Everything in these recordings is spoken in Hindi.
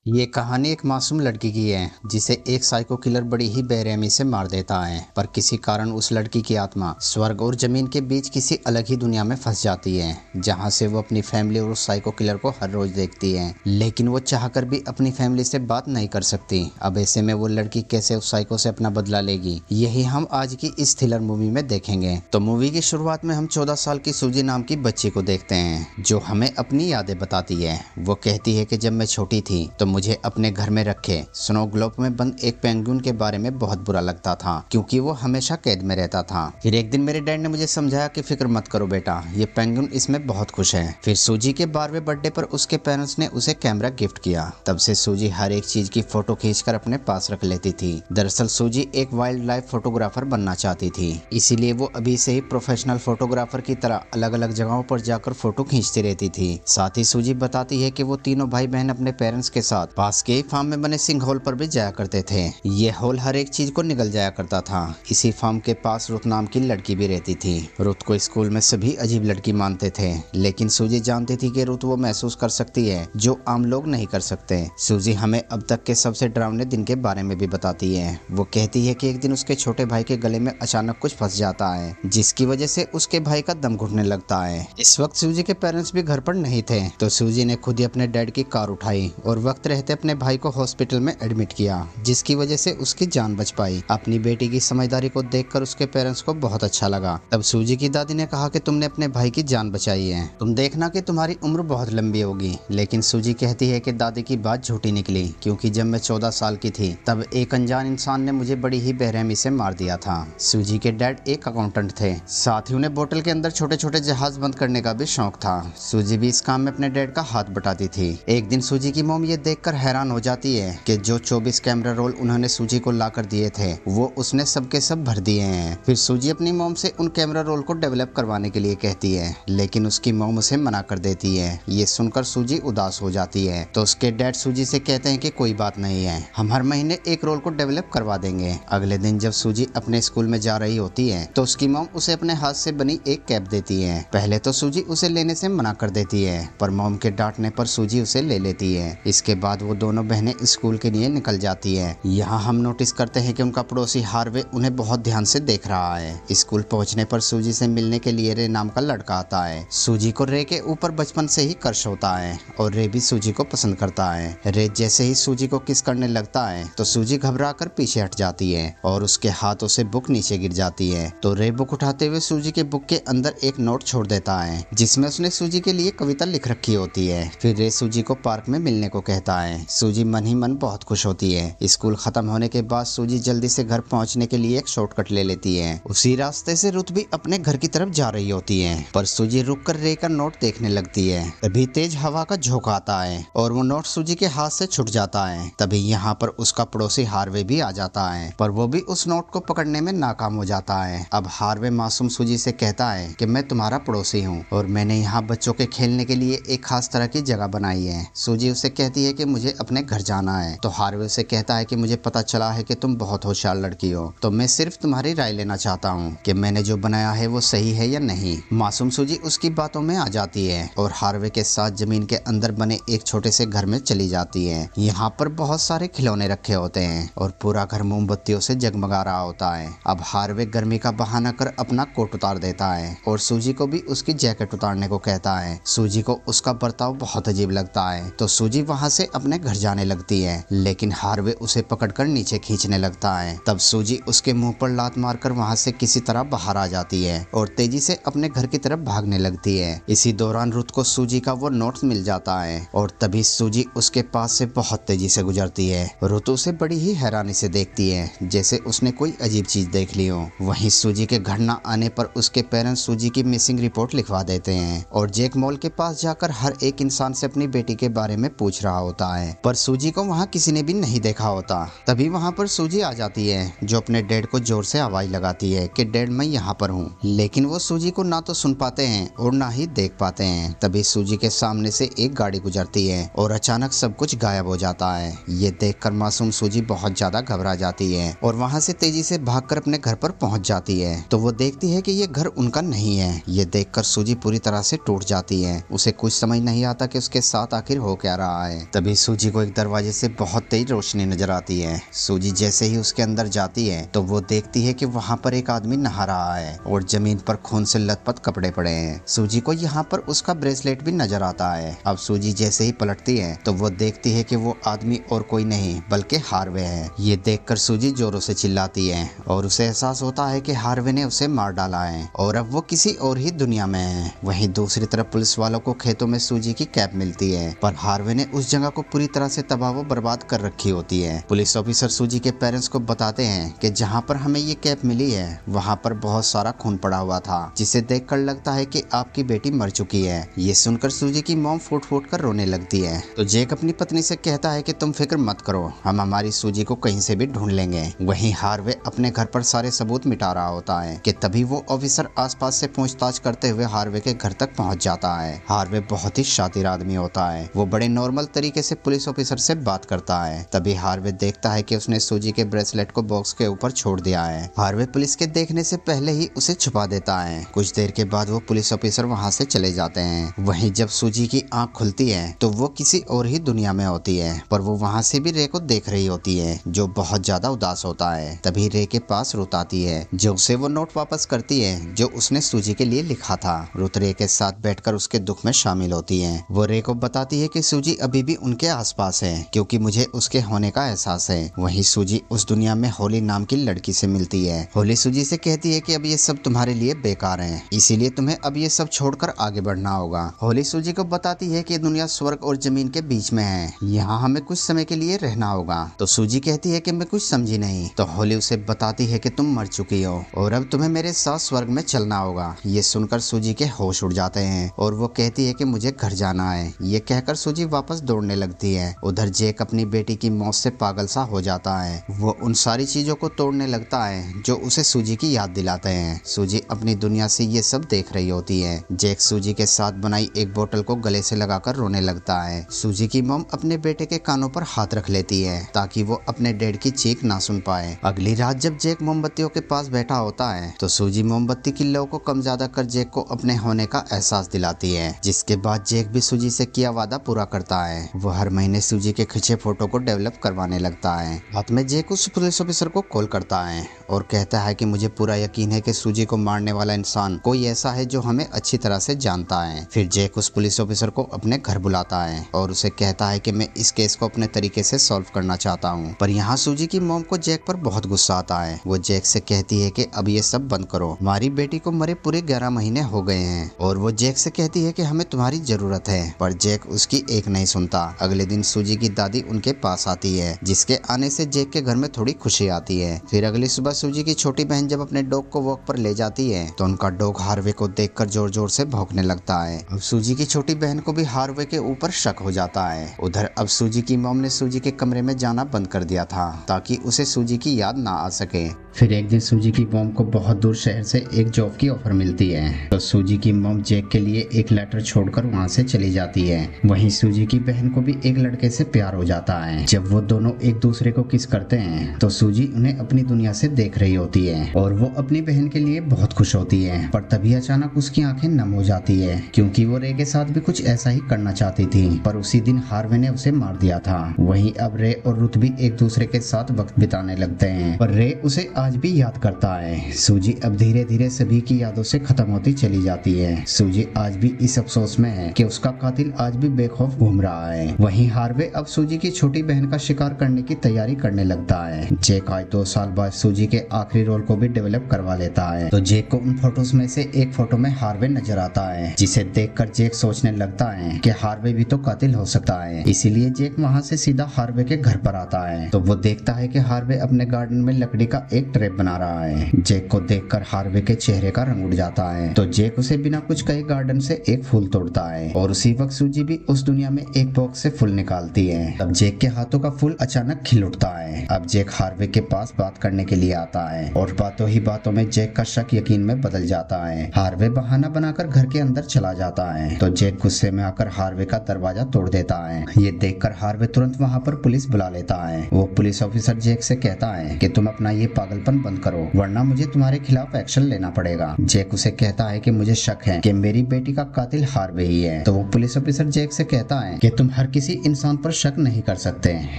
ये कहानी एक मासूम लड़की की है जिसे एक साइको किलर बड़ी ही बेरहमी से मार देता है, पर किसी कारण उस लड़की की आत्मा स्वर्ग और जमीन के बीच किसी अलग ही दुनिया में फंस जाती है, जहां से वो अपनी फैमिली और उस साइको किलर को हर रोज देखती है। लेकिन वो चाहकर भी अपनी फैमिली से बात नहीं कर सकती। अब ऐसे में वो लड़की कैसे उस साइको से अपना बदला लेगी, यही हम आज की इस थ्रिलर मूवी में देखेंगे। तो मूवी की शुरुआत में हम 14 साल की सूजी नाम की बच्ची को देखते हैं, जो हमें अपनी यादें बताती है। वो कहती है कि जब मैं छोटी थी तो मुझे अपने घर में रखे स्नो ग्लोब में बंद एक पेंगुइन के बारे में बहुत बुरा लगता था, क्योंकि वो हमेशा कैद में रहता था। फिर एक दिन मेरे डैड ने मुझे समझाया कि फिक्र मत करो बेटा, ये पेंगुइन इसमें बहुत खुश है। फिर सूजी के 12वें बर्थडे पर उसके पेरेंट्स ने उसे कैमरा गिफ्ट किया। तब से सूजी हर एक चीज की फोटो खींचकर अपने पास रख लेती थी। दरअसल सूजी एक वाइल्ड लाइफ फोटोग्राफर बनना चाहती थी, इसीलिए वो अभी से ही प्रोफेशनल फोटोग्राफर की तरह अलग अलग जगहों पर जाकर फोटो खींचती रहती थी। साथ ही सूजी बताती है कि वो तीनों भाई बहन अपने पेरेंट्स के साथ पास के फार्म में बने सिंह होल पर भी जाया करते थे। ये होल हर एक चीज को निगल जाया करता था। इसी फार्म के पास रुत नाम की लड़की भी रहती थी। रुत को स्कूल में सभी अजीब लड़की मानते थे, लेकिन सूजी जानती थी कि रुत वो महसूस कर सकती है जो आम लोग नहीं कर सकते। सूजी हमें अब तक के सबसे डरावने दिन के बारे में भी बताती है। वो कहती है कि एक दिन उसके छोटे भाई के गले में अचानक कुछ फंस जाता है, जिसकी वजह से उसके भाई का दम घुटने लगता है। इस वक्त सूजी के पेरेंट्स भी घर पर नहीं थे, तो सूजी ने खुद ही अपने डैड की कार उठाई और वक्त रहते अपने भाई को हॉस्पिटल में एडमिट किया, जिसकी वजह से उसकी जान बच पाई। अपनी बेटी की समझदारी को देखकर उसके पेरेंट्स को बहुत अच्छा लगा। तब सूजी की दादी ने कहा कि तुमने अपने भाई की जान बचाई है, तुम देखना कि तुम्हारी उम्र बहुत लंबी होगी। लेकिन सूजी कहती है कि दादी की बात झूठी निकली, क्योंकि जब मैं 14 साल की थी तब एक अनजान इंसान ने मुझे बड़ी ही बेरहमी से मार दिया था। सूजी के डैड एक अकाउंटेंट थे, साथ ही उन्हें बोतल के अंदर छोटे छोटे जहाज बंद करने का भी शौक था। सूजी भी इस काम में अपने डैड का हाथ बटाती थी। एक दिन सूजी की मॉम ये देखकर हैरान हो जाती है कि जो 24 कैमरा रोल उन्होंने सूजी को लाकर दिए थे वो उसने सबके सब भर दिए हैं। फिर सूजी अपनी मॉम से उन कैमरा रोल को डेवलप करवाने के लिए कहती है, लेकिन उसकी मॉम उसे मना कर देती है। ये सुनकर सूजी उदास हो जाती है, तो उसके डैड सूजी से कहते हैं कि कोई बात नहीं है, हम हर महीने एक रोल को डेवलप करवा देंगे। अगले दिन जब सूजी अपने स्कूल में जा रही होती है तो उसकी मॉम उसे अपने हाथ से बनी एक कैप देती है। पहले तो सूजी उसे लेने से मना कर देती है, पर मॉम के डांटने पर सूजी उसे ले लेती है। इसके बाद वो दोनों बहनें स्कूल के लिए निकल जाती है। यहाँ हम नोटिस करते हैं कि उनका पड़ोसी हार्वे उन्हें बहुत ध्यान से देख रहा है। स्कूल पहुँचने पर सूजी से मिलने के लिए रे नाम का लड़का आता है। सूजी को रे के ऊपर बचपन से ही क्रश होता है और रे भी सूजी को पसंद करता है। रे जैसे ही सूजी को किस करने लगता है तो सूजी घबरा कर पीछे हट जाती है और उसके हाथों से बुक नीचे गिर जाती है। तो रे बुक उठाते हुए सूजी के बुक के अंदर एक नोट छोड़ देता है, जिसमें उसने सूजी के लिए कविता लिख रखी होती है। फिर रे सूजी को पार्क में मिलने को कहता है। सूजी मन ही मन बहुत खुश होती है। स्कूल खत्म होने के बाद सूजी जल्दी से घर पहुंचने के लिए एक शॉर्टकट ले लेती है। उसी रास्ते से रुत भी अपने घर की तरफ जा रही होती है, पर सूजी रुककर रे का नोट देखने लगती है। तभी तेज हवा का झोंका आता है और वो नोट सूजी के हाथ से छूट जाता है। तभी यहाँ पर उसका पड़ोसी हार्वे भी आ जाता है, पर वो भी उस नोट को पकड़ने में नाकाम हो जाता है। अब हार्वे मासूम सूजी से कहता है कि मैं तुम्हारा पड़ोसी हूँ और मैंने यहाँ बच्चों के खेलने के लिए एक खास तरह की जगह बनाई है। सूजी उसे कहती है कि मुझे अपने घर जाना है, तो हार्वे उसे कहता है कि मुझे पता चला है कि तुम बहुत होशियार लड़की हो, तो मैं सिर्फ तुम्हारी राय लेना चाहता हूँ कि मैंने जो बनाया है वो सही है या नहीं। मासूम सूजी उसकी बातों में आ जाती है और हार्वे के साथ जमीन के अंदर बने एक छोटे से घर में चली जाती है। यहाँ पर बहुत सारे खिलौने रखे होते हैं और पूरा घर मोमबत्तियों से जगमगा रहा होता है। अब हार्वे गर्मी का बहाना कर अपना कोट उतार देता है और सूजी को भी उसकी जैकेट उतारने को कहता है। सूजी को उसका बर्ताव बहुत अजीब लगता है, तो सूजी वहाँ से अपने घर जाने लगती है, लेकिन हार्वे उसे पकड़कर नीचे खींचने लगता है। तब सूजी उसके मुंह पर लात मारकर वहाँ से किसी तरह बाहर आ जाती है और तेजी से अपने घर की तरफ भागने लगती है। इसी दौरान रुत को सूजी का वो नोट मिल जाता है और तभी सूजी उसके पास से बहुत तेजी से गुजरती है। रुत उसे बड़ी ही हैरानी से देखती है, जैसे उसने कोई अजीब चीज देख ली हो। वहीं सूजी के घर न आने पर उसके पेरेंट्स सूजी की मिसिंग रिपोर्ट लिखवा देते हैं और जैक मॉल के पास जाकर हर एक इंसान से अपनी बेटी के बारे में पूछ रहा होता है, पर सूजी को वहाँ किसी ने भी नहीं देखा होता। तभी वहाँ पर सूजी आ जाती है, जो अपने डैड को जोर से आवाज लगाती है कि डैड मैं यहाँ पर हूँ, लेकिन वो सूजी को ना तो सुन पाते हैं और ना ही देख पाते हैं। तभी सूजी के सामने से एक गाड़ी गुजरती है और अचानक सब कुछ गायब हो जाता है। ये देखकर मासूम सूजी बहुत ज्यादा घबरा जाती है और वहाँ से तेजी से भागकर अपने घर पर पहुँच जाती है, तो वो देखती है कि ये घर उनका नहीं है। ये देखकर सूजी पूरी तरह से टूट जाती है। उसे कुछ समझ नहीं आता कि उसके साथ आखिर हो क्या रहा है। तभी सूजी को एक दरवाजे से बहुत तेज रोशनी नजर आती है। सूजी जैसे ही उसके अंदर जाती है तो वो देखती है कि वहाँ पर एक आदमी नहा रहा है और जमीन पर खून से लथपथ कपड़े पड़े हैं। सूजी को यहाँ पर उसका ब्रेसलेट भी नजर आता है। अब सूजी जैसे ही पलटती है तो वो देखती है कि वो आदमी और कोई नहीं बल्कि हार्वे है। ये देखकर सूजी जोरों से चिल्लाती है और उसे एहसास होता है कि हार्वे ने उसे मार डाला है और अब वो किसी और ही दुनिया में है। वहीं दूसरी तरफ पुलिस वालों को खेतों में सूजी की कैप मिलती है, पर हार्वे ने उस जगह को पूरी तरह से तबाह व बर्बाद कर रखी होती है। पुलिस ऑफिसर सूजी के पेरेंट्स को बताते हैं कि जहाँ पर हमें ये कैप मिली है वहाँ पर बहुत सारा खून पड़ा हुआ था, जिसे देखकर लगता है कि आपकी बेटी मर चुकी है। ये सुनकर सूजी की मॉम फूट फूट कर रोने लगती है तो जेक अपनी पत्नी से कहता है कि तुम फिक्र मत करो, हम हमारी सूजी को कहीं से भी ढूंढ लेंगे। वहीं हार्वे अपने घर पर सारे सबूत मिटा रहा होता है कि तभी वो ऑफिसर आसपास से पूछताछ करते हुए हार्वे के घर तक पहुंच जाता है। हार्वे बहुत ही शातिर आदमी होता है, वो बड़े नॉर्मल तरीके से पुलिस ऑफिसर से बात करता है। तभी हार्वे देखता है कि उसने सूजी के ब्रेसलेट को बॉक्स के ऊपर छोड़ दिया है। हार्वे पुलिस के देखने से पहले ही उसे छुपा देता है। कुछ देर के बाद वो पुलिस ऑफिसर वहाँ से चले जाते हैं। वहीं जब सूजी की आँख खुलती है तो वो किसी और ही दुनिया में होती है, पर वो वहाँ से भी रे को देख रही होती है जो बहुत ज्यादा उदास होता है। तभी रे के पास रुत आती है जो उसे वो नोट वापस करती है जो उसने सूजी के लिए लिखा था। रुत रे के साथ बैठकर उसके दुख में शामिल होती है। वो रे को बताती है कि सूजी अभी भी उनके आसपास है क्योंकि मुझे उसके होने का एहसास है। वहीं सूजी उस दुनिया में होली नाम की लड़की से मिलती है। होली सूजी से कहती है कि अब ये सब तुम्हारे लिए बेकार है, इसीलिए तुम्हें अब ये सब छोड़कर आगे बढ़ना होगा। होली सूजी को बताती है कि दुनिया स्वर्ग और जमीन के बीच में है, यहाँ हमें कुछ समय के लिए रहना होगा। तो सूजी कहती है कि मैं कुछ समझी नहीं। तो होली उसे बताती है कि तुम मर चुकी हो और अब तुम्हें मेरे साथ स्वर्ग में चलना होगा। ये सुनकर सूजी के होश उड़ जाते हैं और वो कहती है कि मुझे घर जाना है। ये कहकर सूजी वापस दौड़ने लगती है। उधर जेक अपनी बेटी की मौत से पागल सा हो जाता है। वो उन सारी चीजों को तोड़ने लगता है जो उसे सूजी की याद दिलाते हैं। सूजी अपनी दुनिया से ये सब देख रही होती है। जेक सूजी के साथ बनाई एक बोतल को गले से लगाकर रोने लगता है। सूजी की मॉम अपने बेटे के कानों पर हाथ रख लेती है ताकि वो अपने डैड की चीख ना सुन पाए। अगली रात जब जेक मोमबत्तियों के पास बैठा होता है तो सूजी मोमबत्ती की लौ को कम ज्यादा कर जेक को अपने होने का एहसास दिलाती है, जिसके बाद जेक भी सूजी से किया वादा पूरा करता है। वो हर महीने सूजी के खींचे फोटो को डेवलप करवाने लगता है। रात में जेक उस पुलिस ऑफिसर को कॉल करता है और कहता है कि मुझे पूरा यकीन है कि सूजी को मारने वाला इंसान कोई ऐसा है जो हमें अच्छी तरह से जानता है। फिर जेक उस पुलिस ऑफिसर को अपने घर बुलाता है और उसे कहता है कि मैं इस केस को अपने तरीके से सॉल्व करना चाहता हूँ। पर यहाँ सूजी की मॉम को जेक पर बहुत गुस्सा आता है। वो जेक से कहती है कि अब ये सब बंद करो, हमारी बेटी को मरे पूरे 11 महीने हो गए हैं। और वो जेक से कहती है कि हमें तुम्हारी जरूरत है, पर जेक उसकी एक नहीं सुनता। अगले दिन सूजी की दादी उनके पास आती है, जिसके आने से जेक के घर में थोड़ी खुशी आती है। फिर अगली सुबह सूजी की छोटी बहन जब अपने डॉग को वॉक पर ले जाती है तो उनका डॉग हार्वे को देखकर जोर जोर से भौंकने लगता है। अब सूजी की छोटी बहन को भी हार्वे के ऊपर शक हो जाता है। उधर अब सूजी की मॉम ने सूजी के कमरे में जाना बंद कर दिया था ताकि उसे सूजी की याद ना आ सके। फिर एक दिन सूजी की मॉम को बहुत दूर शहर से एक जॉब की ऑफर मिलती है तो सूजी की मॉम जेक के लिए एक लेटर छोड़कर वहाँ से चली जाती है। वहीं सूजी की बहन को भी एक लड़के से प्यार हो जाता है। जब वो दोनों एक दूसरे को किस करते हैं तो सूजी उन्हें अपनी दुनिया से देख रही होती है और वो अपनी बहन के लिए बहुत खुश होती है। पर तभी अचानक उसकी आंखें नम हो जाती है क्योंकि वो रे के साथ भी कुछ ऐसा ही करना चाहती थी, पर उसी दिन हार्वे ने उसे मार दिया था। वहीं अब रे और रुत भी एक दूसरे के साथ वक्त बिताने लगते हैं, पर रे उसे आज भी याद करता है। सूजी अब धीरे धीरे सभी की यादों से खत्म होती चली जाती है। सूजी आज भी इस अफसोस में है कि उसका कातिल आज भी बेखौफ घूम रहा है। वहीं हार्वे अब सूजी की छोटी बहन का शिकार करने की तैयारी करने लगता है। जेक आज 2 साल बाद सूजी के आखिरी रोल को भी डेवलप करवा लेता है तो जेक को उन फोटोज में से एक फोटो में हार्वे नजर आता है, जिसे देखकर जेक सोचने लगता है कि हार्वे भी तो कातिल हो सकता है। इसीलिए जेक वहाँ से सीधा हार्वे के घर पर आता है तो वो देखता है कि हार्वे अपने गार्डन में लकड़ी का एक ट्रैप बना रहा है। जेक को देखकर हार्वे के चेहरे का रंग उड़ जाता है तो जेक उसे बिना कुछ कहे गार्डन से एक फूल तोड़ता है और उसी वक्त सूजी भी उस दुनिया में एक बॉक्स से फूल निकालती है। तब जेक के हाथों का फूल अचानक खिल उठता है। अब जेक हार्वे के पास बात करने के लिए आता है और बातों ही बातों में जेक का शक यकीन में बदल जाता है। हार्वे बहाना बनाकर घर के अंदर चला जाता है तो जेक गुस्से में आकर हार्वे का दरवाजा तोड़ देता है। ये देखकर हार्वे तुरंत वहाँ पर पुलिस बुला लेता है। वो पुलिस ऑफिसर जेक से कहता है कि तुम अपना ये पागलपन बंद करो वरना मुझे तुम्हारे खिलाफ एक्शन लेना पड़ेगा। जेक उसे कहता है कि मुझे शक है कि मेरी बेटी का कातिल हार्वे ही है। तो वो पुलिस ऑफिसर जेक से कहता है कि तुम हर किसी इंसान पर शक नहीं कर सकते।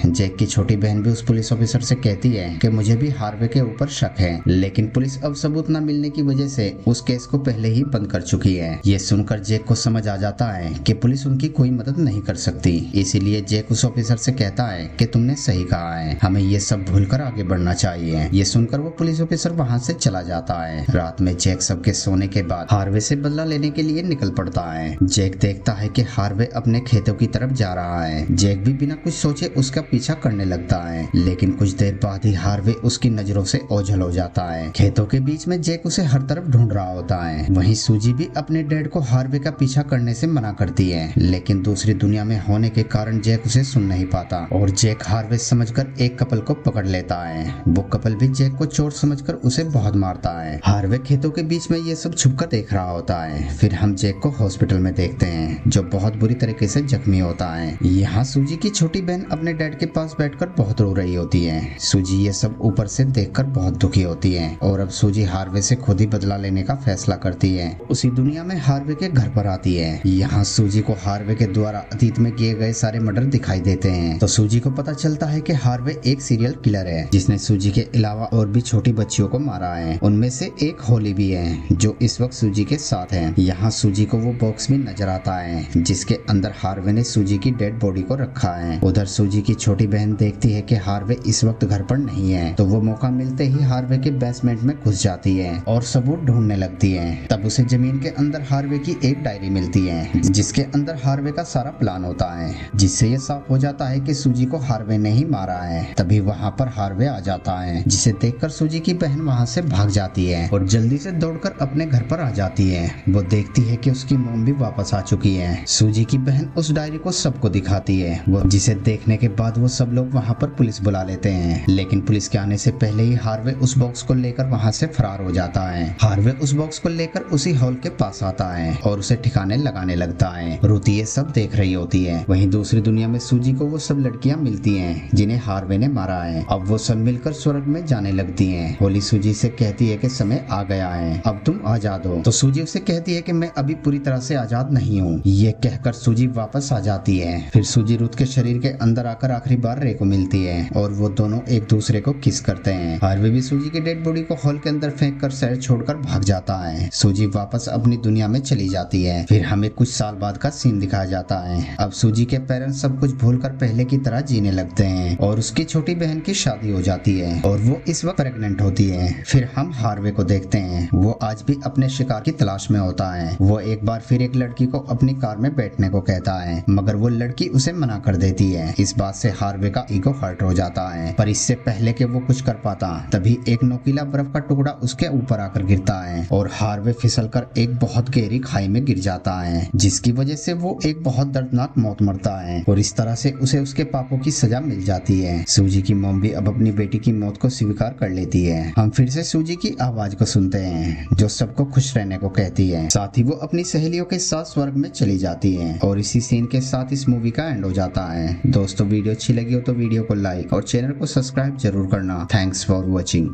जैक की छोटी बहन भी उस पुलिस ऑफिसर से कहती है कि मुझे भी हार्वे के ऊपर शक है, लेकिन पुलिस अब सबूत न मिलने की वजह से उस केस को पहले ही बंद कर चुकी है। ये सुनकर जैक को समझ आ जाता है कि पुलिस उनकी कोई मदद नहीं कर सकती। इसीलिए जैक उस ऑफिसर से कहता है कि तुमने सही कहा है, हमें ये सब भूलकर आगे बढ़ना चाहिए। ये सुनकर वो पुलिस ऑफिसर वहाँ से चला जाता है। रात में जैक सबके सोने के बाद हार्वे से बदला लेने के लिए निकल पड़ता है। जैक देखता है कि हार्वे अपने खेतों की तरफ जा रहा है। जैक भी बिना कुछ सोचे उसका पीछा करने लगता है, लेकिन कुछ देर बाद ही हार्वे उसकी नजरों से ओझल हो जाता है। खेतों के बीच में जैक उसे हर तरफ ढूंढ रहा होता है। वहीं सूजी भी अपने डैड को हार्वे का पीछा करने से मना करती है, लेकिन दूसरी दुनिया में होने के कारण जैक उसे सुन नहीं पाता और जैक हार्वे समझकर एक कपल को पकड़ लेता है। वो कपल भी जैक को चोर समझकर उसे बहुत मारता है। हार्वे खेतों के बीच में ये सब छुपकर देख रहा होता है। फिर हम जैक को हॉस्पिटल में देखते हैं, जो बहुत बुरी तरीके से जख्मी होता है। यहाँ सूजी की छोटी बहन अपने डैड के पास बैठकर बहुत रो रही होती है। सूजी ये सब ऊपर से देखकर बहुत दुखी होती है और अब सूजी हार्वे से खुद ही बदला लेने का फैसला करती है। उसी दुनिया में हार्वे के घर पर आती है। यहाँ सूजी को हार्वे के द्वारा अतीत में किए गए सारे मर्डर दिखाई देते हैं, तो सूजी को पता चलता है कि हार्वे एक सीरियल किलर है जिसने सूजी के अलावा और भी छोटी बच्चियों को मारा है। उनमें से एक होली भी है जो इस वक्त सूजी के साथ है। यहाँ सूजी को वो बॉक्स भी नजर आता है जिसके अंदर हार्वे ने सूजी की डेड बॉडी को रखा है। उधर सूजी की छोटी बहन देखती है कि हार्वे इस वक्त घर पर नहीं है, तो वो मौका मिलते ही हार्वे के बेसमेंट में घुस जाती है और सबूत ढूंढने लगती है। तब उसे जमीन के अंदर हार्वे की एक डायरी मिलती है जिसके अंदर हार्वे का सारा प्लान होता है, जिससे ये साफ हो जाता है कि सूजी को हार्वे ने ही मारा है। तभी वहाँ पर हार्वे आ जाता है, जिसे देखकर सूजी की बहन वहाँ से भाग जाती है और जल्दी से दौड़कर अपने घर पर आ जाती है। वो देखती है कि उसकी मॉम भी वापस आ चुकी है। सूजी की बहन उस डायरी को सबको दिखाती है, वो जिसे देखने के बाद वो सब लोग वहाँ पर पुलिस बुला लेते हैं, लेकिन पुलिस के आने से पहले ही हार्वे उस बॉक्स को लेकर वहाँ से फरार हो जाता है। हार्वे उस बॉक्स को लेकर उसी हॉल के पास आता है और उसे ठिकाने लगाने लगता है। रुति ये सब देख रही होती है। वहीं दूसरी दुनिया में सूजी को वो सब लड़कियां मिलती हैं जिन्हें हार्वे ने मारा है। अब वो सब मिलकर स्वर्ग में जाने लगती हैं। होली सूजी से कहती है कि समय आ गया है, अब तुम आजाद हो। तो सूजी उसे कहती है कि मैं अभी पूरी तरह से आजाद नहीं हूँ। ये कहकर सूजी वापस आ जाती है। फिर सूजी रुत के शरीर के अंदर आकर आखिरी बार रे को मिलती है और वो दोनों एक दूसरे को किस करते हैं। हार्वे भी सूजी की डेड बॉडी को हॉल के अंदर फेंक कर शहर छोड़कर भाग जाता है। सूजी वापस अपनी दुनिया में चली जाती है। फिर हमें कुछ साल बाद का सीन दिखाया जाता है। अब सूजी के पेरेंट्स सब कुछ भूलकर पहले की तरह जीने लगते हैं और उसकी छोटी बहन की शादी हो जाती है और वो इस वक्त प्रेग्नेंट होती है। फिर हम हार्वे को देखते हैं। वो आज भी अपने शिकार की तलाश में होता है। वो एक बार फिर एक लड़की को अपनी कार में बैठने को कहता है, मगर वो लड़की उसे मना कर देती है। इस बात से हार्वे का ईगो हर्ट हो जाता है, पर इससे पहले कि वो कुछ कर पाता तभी एक नोकीला बर्फ का टुकड़ा उसके ऊपर आकर गिरता है और हार्वे फिसलकर एक बहुत गहरी खाई में गिर जाता है, जिसकी वजह से वो एक बहुत दर्दनाक मौत मरता है और इस तरह से उसे उसके पापों की सजा मिल जाती है। सूजी की मॉम भी अब अपनी बेटी की मौत को स्वीकार कर लेती है। हम फिर से सूजी की आवाज को सुनते हैं जो सबको खुश रहने को कहती है। साथ ही वो अपनी सहेलियों के साथ स्वर्ग में चली जाती है और इसी सीन के साथ इस मूवी का एंड हो जाता है। दोस्तों वीडियो अच्छी लगी हो तो वीडियो को लाइक और चैनल को सब्सक्राइब जरूर करना। Thanks for watching.